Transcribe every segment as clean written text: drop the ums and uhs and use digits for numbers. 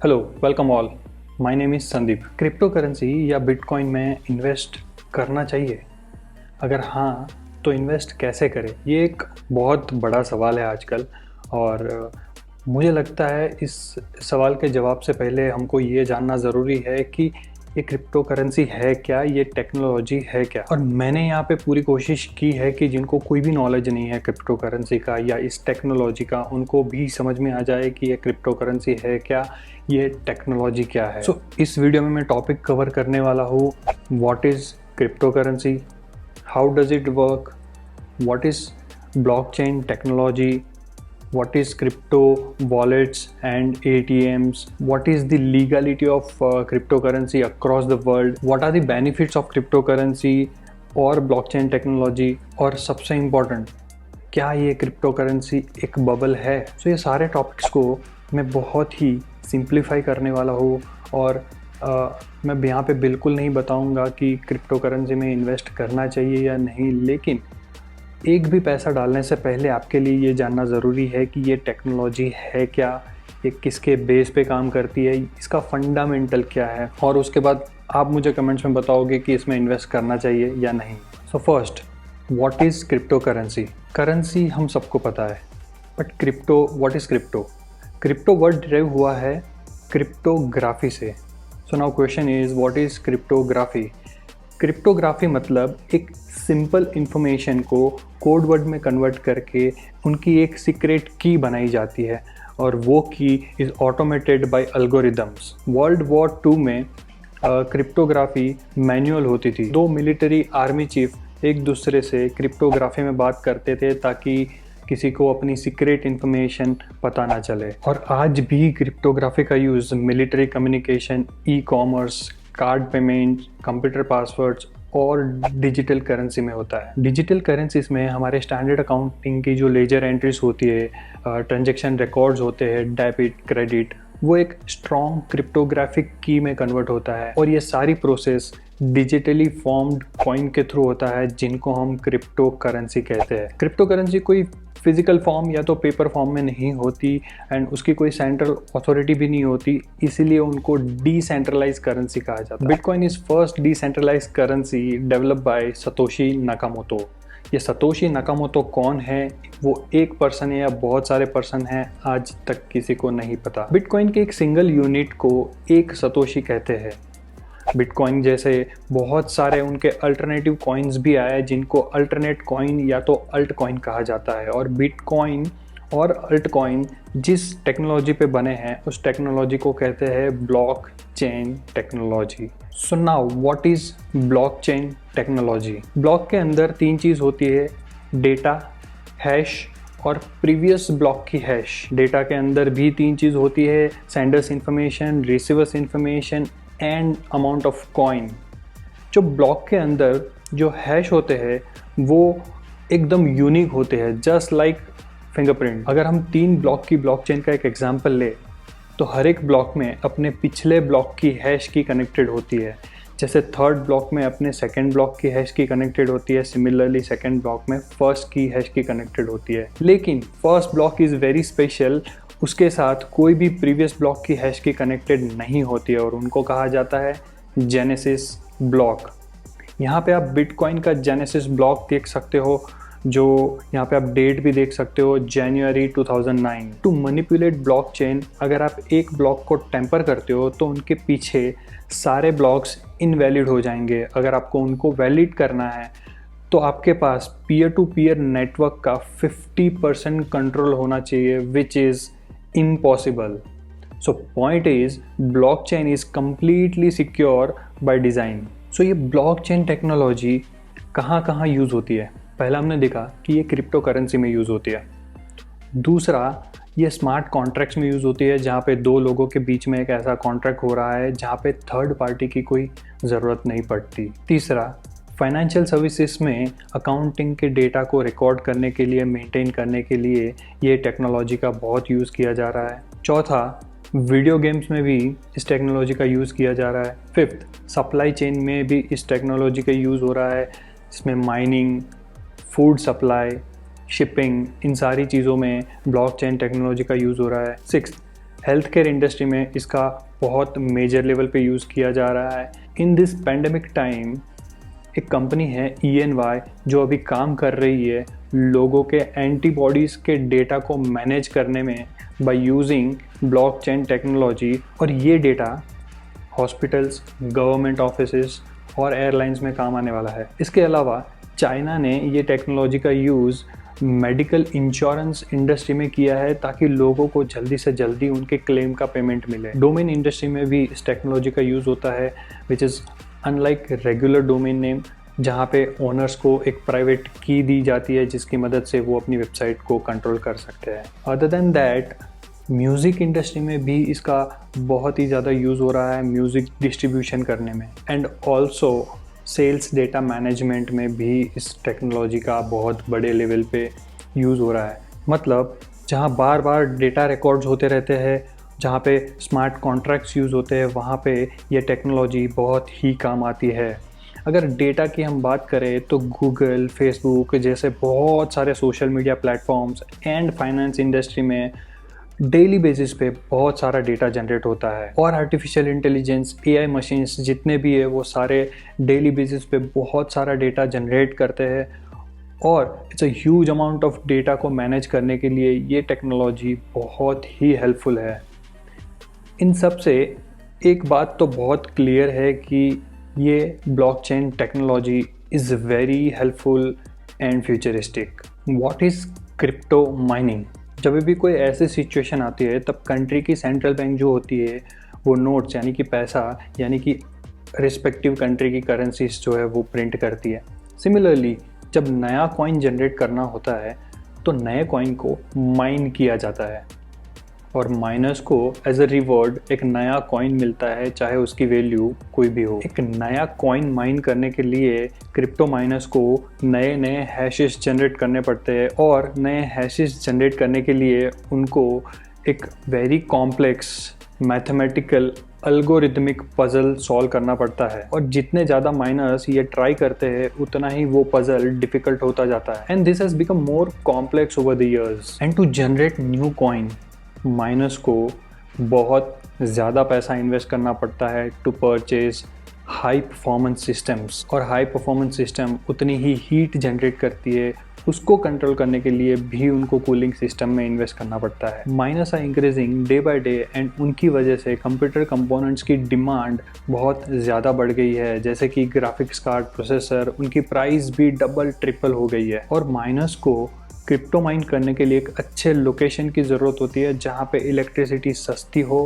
Hello, welcome all. My name is Sandeep. Crypto currency या bitcoin में invest करना चाहिए? अगर हाँ, तो इन्वेस्ट कैसे करें? ये एक बहुत बड़ा सवाल है आजकल। और मुझे लगता है इस सवाल के जवाब से पहले हमको ये जानना ज़रूरी है कि ये क्रिप्टो करेंसी है क्या, ये टेक्नोलॉजी है क्या। और मैंने यहाँ पे पूरी कोशिश की है कि जिनको कोई भी नॉलेज नहीं है क्रिप्टो करेंसी का या इस टेक्नोलॉजी का, उनको भी समझ में आ जाए कि ये क्रिप्टो करेंसी है क्या, ये टेक्नोलॉजी क्या है। इस वीडियो में मैं टॉपिक कवर करने वाला हूँ, what is crypto currency, how does it work, what is blockchain technology, what is crypto wallets and ATMs, what is the legality of cryptocurrency across the world, what are the benefits of cryptocurrency और blockchain technology, और सबसे important, क्या ये crypto currency एक bubble है। ये सारे topics को मैं बहुत ही सिंप्लीफाई करने वाला हूँ। और मैं यहाँ पे बिल्कुल नहीं बताऊँगा कि क्रिप्टो करेंसी में इन्वेस्ट करना चाहिए या नहीं, लेकिन एक भी पैसा डालने से पहले आपके लिए ये जानना ज़रूरी है कि ये टेक्नोलॉजी है क्या, ये किसके बेस पे काम करती है, इसका फंडामेंटल क्या है, और उसके बाद आप मुझे कमेंट्स में बताओगे कि इसमें इन्वेस्ट करना चाहिए या नहीं। First, what is crypto currency? Currency हम सबको पता है, but crypto, what is crypto? Crypto word derive हुआ है क्रिप्टोग्राफी से। Now question is, what is cryptography? Cryptography मतलब एक सिंपल इंफॉर्मेशन को कोड वर्ड में कन्वर्ट करके उनकी एक सीक्रेट की बनाई जाती है, और वो key is automated by algorithms. World war 2 में क्रिप्टोग्राफी मैनुअल होती थी। दो मिलिट्री आर्मी चीफ एक दूसरे से क्रिप्टोग्राफी में बात करते थे ताकि किसी को अपनी सीक्रेट इन्फॉर्मेशन पता ना चले। और आज भी क्रिप्टोग्राफी का use military communication, e commerce, card payment, computer passwords और डिजिटल करेंसी में होता है। डिजिटल करेंसीज में हमारे स्टैंडर्ड अकाउंटिंग की जो लेजर एंट्रीज होती है, ट्रांजैक्शन रिकॉर्ड्स होते हैं, डेबिट, क्रेडिट, वो एक स्ट्रॉन्ग क्रिप्टोग्राफिक की में कन्वर्ट होता है। और ये सारी प्रोसेस डिजिटली फॉर्म्ड कॉइन के थ्रू होता है, जिनको हम क्रिप्टो करेंसी कहते हैं। क्रिप्टो करेंसी कोई फिजिकल फॉर्म या तो पेपर फॉर्म में नहीं होती, एंड उसकी कोई सेंट्रल अथॉरिटी भी नहीं होती, इसीलिए उनको डिसेंट्रलाइज करेंसी कहा जाता है। Bitcoin is first decentralise currency develop by Satoshi Nakamoto. ये सतोशी नाकामोटो कौन है, वो एक पर्सन है या बहुत सारे पर्सन हैं, आज तक किसी को नहीं पता। बिटकॉइन के एक सिंगल यूनिट को एक सतोशी कहते हैं। बिटकॉइन जैसे बहुत सारे उनके अल्टरनेटिव कॉइन्स भी आए, जिनको अल्टरनेट कॉइन या तो अल्ट कॉइन कहा जाता है। और बिटकॉइन और अल्ट कॉइन जिस टेक्नोलॉजी पे बने हैं, उस टेक्नोलॉजी को कहते हैं block chain technology. So now what is block chain technology? Block के अंदर तीन चीज़ होती है, डेटा, हैश और प्रीवियस ब्लॉक की हैश। डेटा के अंदर भी तीन चीज़ होती है, senders information, receivers information and amount of coin. जो ब्लॉक के अंदर जो हैश होते हैं वो एकदम यूनिक होते हैं, जस्ट लाइक फिंगरप्रिंट। अगर हम 3 ब्लॉक की ब्लॉकचेन का एक एग्जांपल ले, तो हर एक ब्लॉक में अपने पिछले ब्लॉक की हैश की कनेक्टेड होती है। जैसे थर्ड ब्लॉक में अपने सेकंड ब्लॉक की हैश की कनेक्टेड होती है, सिमिलरली सेकंड ब्लॉक में फर्स्ट की हैश की कनेक्टेड होती है। लेकिन first block is very special, उसके साथ कोई भी प्रीवियस ब्लॉक की हैश की कनेक्टेड नहीं होती है, और उनको कहा जाता है जेनेसिस ब्लॉक। यहाँ पे आप बिटकॉइन का जेनेसिस ब्लॉक देख सकते हो, जो यहाँ पे आप डेट भी देख सकते हो, जनवरी 2009। टू मैनिपुलेट ब्लॉकचेन, अगर आप एक ब्लॉक को टेम्पर करते हो तो उनके पीछे सारे ब्लॉक्स इनवैलिड हो जाएंगे। अगर आपको उनको वैलिड करना है तो आपके पास पीयर टू पीयर नेटवर्क का 50% कंट्रोल होना चाहिए, which is impossible. So point is, blockchain is completely secure by design. So ये blockchain टेक्नोलॉजी कहाँ कहाँ यूज़ होती है? पहला हमने देखा कि ये क्रिप्टो करेंसी में यूज़ होती है। दूसरा, ये स्मार्ट कॉन्ट्रैक्ट्स में यूज़ होती है, जहाँ पे दो लोगों के बीच में एक ऐसा कॉन्ट्रैक्ट हो रहा है जहाँ पे थर्ड पार्टी की कोई ज़रूरत नहीं पड़ती। तीसरा, फाइनेंशियल सर्विसेज में अकाउंटिंग के डेटा को रिकॉर्ड करने के लिए, मेंटेन करने के लिए ये टेक्नोलॉजी का बहुत यूज़ किया जा रहा है। चौथा, वीडियो गेम्स में भी इस टेक्नोलॉजी का यूज़ किया जा रहा है। फिफ्थ, सप्लाई चेन में भी इस टेक्नोलॉजी का यूज़ हो रहा है, इसमें माइनिंग, फूड सप्लाई, शिपिंग, इन सारी चीज़ों में ब्लॉकचेन टेक्नोलॉजी का यूज़ हो रहा है। सिक्स्थ, हेल्थ केयर इंडस्ट्री में इसका बहुत मेजर लेवल पे यूज़ किया जा रहा है। इन दिस पैंडमिक टाइम एक कंपनी है ENY जो अभी काम कर रही है लोगों के एंटीबॉडीज़ के डेटा को मैनेज करने में बाय यूजिंग ब्लॉकचेन टेक्नोलॉजी, और ये डेटा हॉस्पिटल्स, गवर्नमेंट ऑफिसेस और एयरलाइंस में काम आने वाला है। इसके अलावा चाइना ने ये टेक्नोलॉजी का यूज़ मेडिकल इंश्योरेंस इंडस्ट्री में किया है ताकि लोगों को जल्दी से जल्दी उनके क्लेम का पेमेंट मिले। डोमेन इंडस्ट्री में भी इस टेक्नोलॉजी का यूज़ होता है, which is unlike regular domain name, जहाँ पे ओनर्स को एक प्राइवेट की दी जाती है जिसकी मदद से वो अपनी वेबसाइट को कंट्रोल कर सकते हैं। Other than that, music industry में भी इसका बहुत ही ज़्यादा यूज़ हो रहा है म्यूज़िक डिस्ट्रीब्यूशन करने में, and also sales data management में भी इस टेक्नोलॉजी का बहुत बड़े लेवल पे यूज़ हो रहा है। मतलब जहाँ बार बार डेटा रिकॉर्ड्स होते रहते हैं, जहाँ पे स्मार्ट कॉन्ट्रैक्ट्स यूज़ होते हैं, वहाँ पे ये टेक्नोलॉजी बहुत ही काम आती है। अगर डेटा की हम बात करें तो गूगल, फेसबुक जैसे बहुत सारे social media platforms and finance industry में डेली बेसिस पे बहुत सारा डेटा जनरेट होता है, और आर्टिफिशियल इंटेलिजेंस, AI मशीन्स जितने भी है वो सारे डेली बेसिस पे बहुत सारा डेटा जनरेट करते हैं, और it's a huge amount of data को मैनेज करने के लिए ये टेक्नोलॉजी बहुत ही हेल्पफुल है। इन सब से एक बात तो बहुत क्लियर है कि ये blockchain technology is very helpful and futuristic. What is crypto mining? जब भी कोई ऐसी सिचुएशन आती है तब कंट्री की सेंट्रल बैंक जो होती है वो नोट्स यानी कि पैसा यानी कि रिस्पेक्टिव कंट्री की करेंसीज जो है वो प्रिंट करती है। सिमिलरली जब नया कॉइन जनरेट करना होता है तो नए कॉइन को माइन किया जाता है, और माइनर्स को एज अ रिवॉर्ड एक नया कॉइन मिलता है, चाहे उसकी वैल्यू कोई भी हो। एक नया कॉइन माइन करने के लिए क्रिप्टो माइनर्स को नए नए हैशेस जनरेट करने पड़ते हैं, और नए हैशेस जनरेट करने के लिए उनको एक very complex mathematical algorithmic puzzle solve करना पड़ता है, और जितने ज़्यादा माइनर्स ये ट्राई करते हैं उतना ही वो पजल डिफिकल्ट होता जाता है, and this has become more complex over the years. And to generate new coin miners को बहुत ज़्यादा पैसा इन्वेस्ट करना पड़ता है to purchase high performance systems, और हाई परफॉर्मेंस सिस्टम उतनी ही हीट जनरेट करती है, उसको कंट्रोल करने के लिए भी उनको कूलिंग सिस्टम में इन्वेस्ट करना पड़ता है। Miners are increasing day by day, and उनकी वजह से कंप्यूटर कंपोनेंट्स की डिमांड बहुत ज़्यादा बढ़ गई है, जैसे कि ग्राफिक्स कार्ड, प्रोसेसर, उनकी प्राइस भी डबल ट्रिपल हो गई है। और माइनर्स को क्रिप्टो माइन करने के लिए एक अच्छे लोकेशन की ज़रूरत होती है जहाँ पे इलेक्ट्रिसिटी सस्ती हो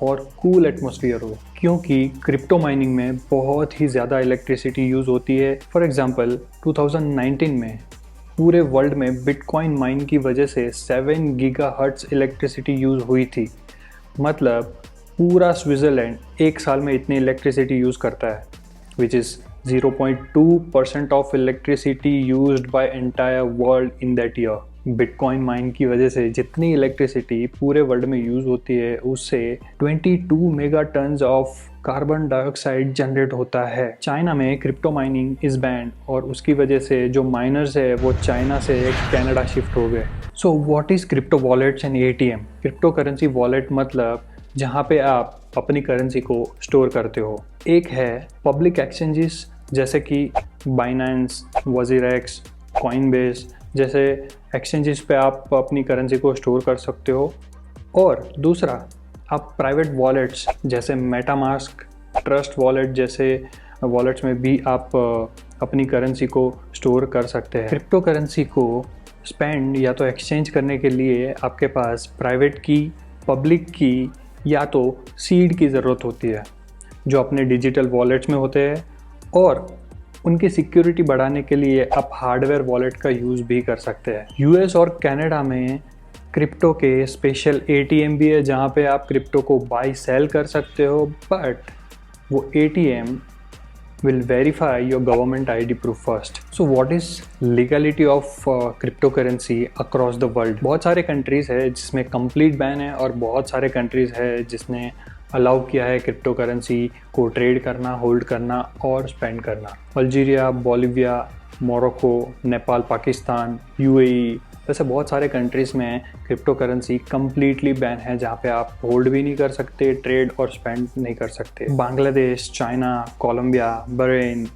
और कूल एटमॉस्फेयर हो, क्योंकि क्रिप्टो माइनिंग में बहुत ही ज़्यादा इलेक्ट्रिसिटी यूज़ होती है। फॉर एग्जांपल 2019 में पूरे वर्ल्ड में बिटकॉइन माइन की वजह से 7 गीगाहर्ट्ज़ इलेक्ट्रिसिटी यूज़ हुई थी। मतलब पूरा स्विट्ज़रलैंड एक साल में इतनी इलेक्ट्रिसिटी यूज़ करता है, which is 0.2% of electricity used by entire world in that year। Bitcoin mine की वजह से जितनी इलेक्ट्रिसिटी पूरे वर्ल्ड में यूज़ होती है उससे 22 mega tons of carbon dioxide generate होता है। चाइना में क्रिप्टो माइनिंग इज बैंड, और उसकी वजह से जो माइनर्स है वो चाइना से कनाडा शिफ्ट हो गए। So what is crypto wallets and ATM? Crypto currency wallet मतलब जहाँ पे आप अपनी करेंसी को स्टोर करते हो। एक है पब्लिक एक्सचेंजेस जैसे कि बाइनेंस, वजीरेक्स, कॉइनबेस जैसे एक्सचेंजेस पे आप अपनी करेंसी को स्टोर कर सकते हो, और दूसरा आप प्राइवेट वॉलेट्स जैसे मेटामास्क, ट्रस्ट वॉलेट जैसे वॉलेट्स में भी आप अपनी करेंसी को स्टोर कर सकते हैं। क्रिप्टो करेंसी को स्पेंड या तो एक्सचेंज करने के लिए आपके पास प्राइवेट की, पब्लिक की या तो सीड की ज़रूरत होती है जो अपने डिजिटल वॉलेट्स में होते हैं, और उनकी सिक्योरिटी बढ़ाने के लिए आप हार्डवेयर वॉलेट का यूज़ भी कर सकते हैं। US और कनाडा में क्रिप्टो के स्पेशल ATM भी है जहाँ पे आप क्रिप्टो को बाई सेल कर सकते हो, बट वो ATM will verify your government ID proof first. So what is legality of cryptocurrency across the world? बहुत सारे कंट्रीज़ है जिसमें कंप्लीट बैन है, और बहुत सारे कंट्रीज़ है जिसने अलाउ किया है क्रिप्टो करेंसी को ट्रेड करना, होल्ड करना और स्पेंड करना। Algeria, Bolivia, Morocco, Nepal, Pakistan, UAE, वैसे बहुत सारे कंट्रीज़ में क्रिप्टो करेंसी कम्प्लीटली बैन है, जहाँ पे आप होल्ड भी नहीं कर सकते, ट्रेड और स्पेंड नहीं कर सकते। Bangladesh, China, Colombia, Bahrain,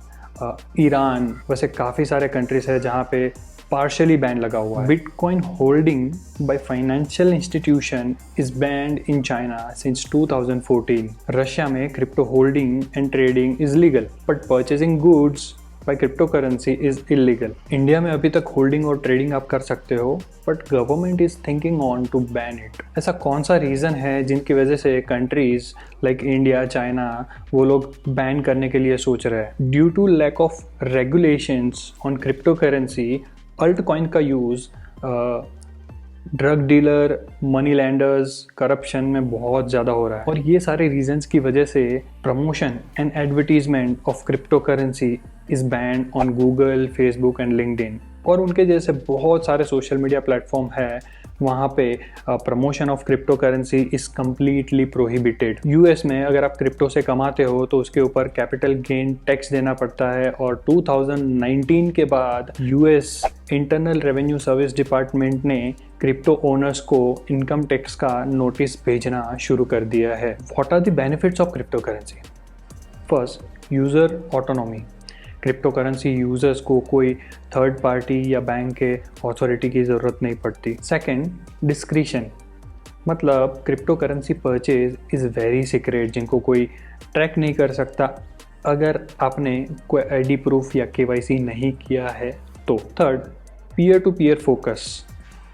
Iran, वैसे काफ़ी सारे कंट्रीज है जहाँ पे पार्शियली बैन लगा हुआ है। Bitcoin holding by financial institution is banned in China since 2014। Russia में crypto holding and trading is legal but purchasing goods by crypto currency is illegal. India में अभी तक होल्डिंग और ट्रेडिंग आप कर सकते हो, but government is thinking on to ban it. ऐसा कौन सा रीज़न है जिनकी वजह से कंट्रीज लाइक इंडिया, चाइना, वो लोग बैन करने के लिए सोच रहे हैं? Due to lack of regulations on crypto currency, alt coin का use drug dealer, money launderers, corruption में बहुत ज़्यादा हो रहा है। और ये सारे रीजंस की वजह से promotion and advertisement of crypto currency is band on Google, Facebook and LinkedIn और उनके जैसे बहुत सारे सोशल मीडिया प्लेटफॉर्म है। वहाँ पे promotion of crypto currency is completely prohibited. US में अगर आप क्रिप्टो से कमाते हो तो उसके ऊपर कैपिटल गेन टैक्स देना पड़ता है और 2019 के बाद US internal revenue service department ने क्रिप्टो ओनर्स को इनकम टैक्स का नोटिस भेजना शुरू कर दिया है। What are the benefits of crypto currency? First, user autonomy. Crypto currency users को कोई थर्ड पार्टी या बैंक के अथॉरिटी की ज़रूरत नहीं पड़ती। सेकंड, डिस्क्रिशन, मतलब crypto currency purchase is very secret, जिनको कोई ट्रैक नहीं कर सकता अगर आपने कोई आईडी प्रूफ या केवाईसी नहीं किया है तो। Third, peer to peer focus,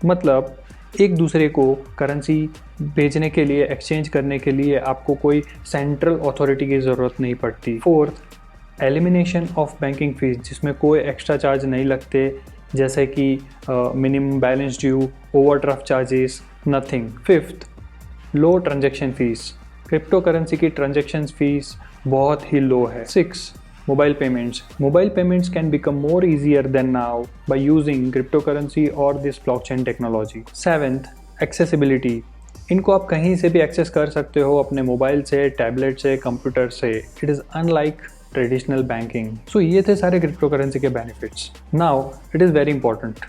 मतलब एक दूसरे को करेंसी भेजने के लिए, एक्सचेंज करने के लिए आपको कोई सेंट्रल अथॉरिटी की ज़रूरत नहीं पड़ती। Fourth, elimination of banking fees, जिसमें कोई एक्स्ट्रा चार्ज नहीं लगते, जैसे कि minimum balance due, overdraft charges, nothing. Fifth, low transaction fees, crypto currency की ट्रांजैक्शन फीस बहुत ही लो है। Six, mobile payments. Mobile payments can become more easier than now by using crypto currency और this blockchain technology. Seventh, accessibility, इनको आप कहीं से भी एक्सेस कर सकते हो, अपने मोबाइल से, टैबलेट से, कंप्यूटर से। It is unlike traditional banking. So ये थे सारे क्रिप्टो करेंसी के benefits. Now it is very important,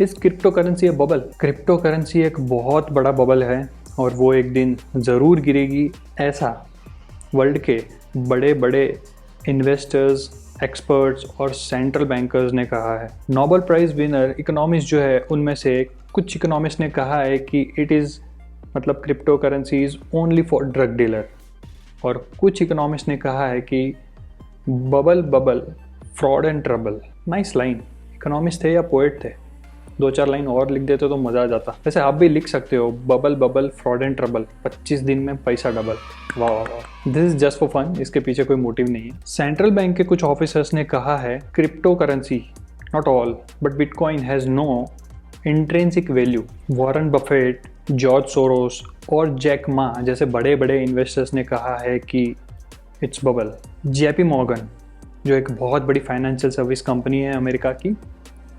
is crypto currency a bubble? Crypto currency एक बहुत बड़ा बबल है और वो एक दिन ज़रूर गिरेगी, ऐसा वर्ल्ड के बड़े बड़े इन्वेस्टर्स, एक्सपर्ट्स और सेंट्रल बैंकर्स ने कहा है। नोबेल प्राइज़ विनर इकोनॉमिस्ट जो है, उनमें से कुछ इकोनॉमिस्ट ने कहा है कि इट इज़, मतलब crypto currency is only for drug dealer, और कुछ इकोनॉमिस्ट ने कहा है कि bubble bubble, fraud and trouble. Nice line. Economist थे या पोएट थे? 2-4 लाइन और लिख देते तो मज़ा आ जाता। वैसे आप भी लिख सकते हो, bubble bubble, fraud and trouble, 25 दिन में पैसा डबल। वाह वाह वाह, this is just for fun, इसके पीछे कोई मोटिव नहीं है। सेंट्रल बैंक के कुछ ऑफिसर्स ने कहा है crypto currency, not all but bitcoin has no intrinsic value. Warren Buffett, George Soros और जैक मा जैसे बड़े बड़े इन्वेस्टर्स ने कहा है कि इट्स बबल। जेपी मॉर्गन, जो एक बहुत बड़ी फाइनेंशियल सर्विस कंपनी है अमेरिका की,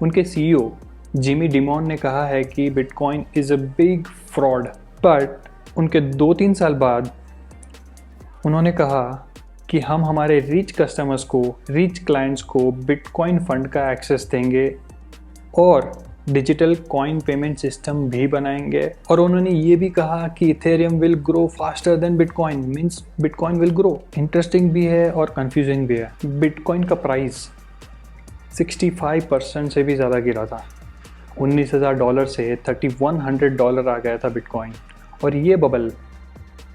उनके सीईओ जिमी डिमॉन ने कहा है कि bitcoin is a big fraud. But उनके 2-3 साल बाद उन्होंने कहा कि हम हमारे रिच कस्टमर्स को, रिच क्लाइंट्स को बिटकॉइन फंड का एक्सेस देंगे और डिजिटल कॉइन पेमेंट सिस्टम भी बनाएंगे। और उन्होंने ये भी कहा कि Ethereum will grow faster than bitcoin, means bitcoin will grow. Interesting भी है और कंफ्यूजिंग भी है। बिटकॉइन का प्राइस 65% से भी ज़्यादा गिरा था। $19,000 से $3,100 आ गया था बिटकॉइन। और ये बबल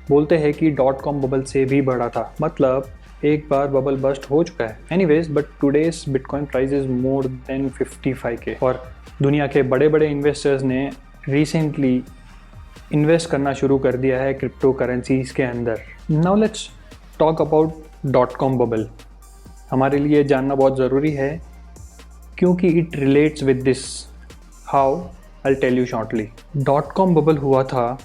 बोलते हैं कि .com बबल से भी बढ़ा था, मतलब एक बार बबल बस्ट हो चुका है। Anyways, but today's bitcoin price is more than 55K। और दुनिया के बड़े बड़े इन्वेस्टर्स ने रिसेंटली इन्वेस्ट करना शुरू कर दिया है क्रिप्टो करेंसीज के अंदर। Now let's talk about .com bubble. हमारे लिए जानना बहुत ज़रूरी है क्योंकि it relates with this. How? I will tell you shortly. .com bubble हुआ था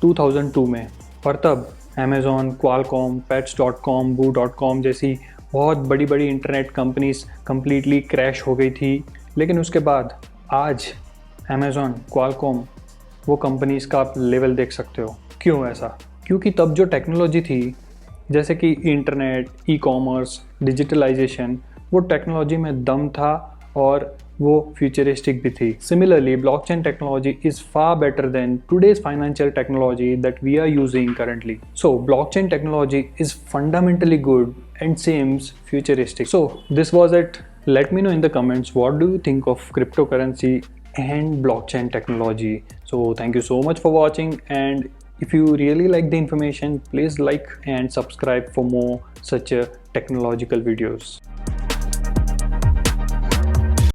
2002 में और तब अमेज़ॉन, क्वालकॉम, Pets.com, Boo.com जैसी बहुत बड़ी बड़ी इंटरनेट कंपनीज कम्प्लीटली क्रैश हो गई थी। लेकिन उसके बाद आज अमेज़ॉन, क्वालकॉम, वो कंपनीज़ का आप लेवल देख सकते हो। क्यों ऐसा? क्योंकि तब जो टेक्नोलॉजी थी, जैसे कि इंटरनेट, ई कॉमर्स, डिजिटलाइजेशन, वो टेक्नोलॉजी में दम था और वो फ्यूचरिस्टिक भी थी। Similarly blockchain technology is far better than today's financial technology that we are using currently. So blockchain technology is fundamentally good and seems futuristic. So this was it. Let me know in the comments what do you think of cryptocurrency and blockchain technology. So thank you so much for watching, and if you really like the information, please like and subscribe for more such technological videos.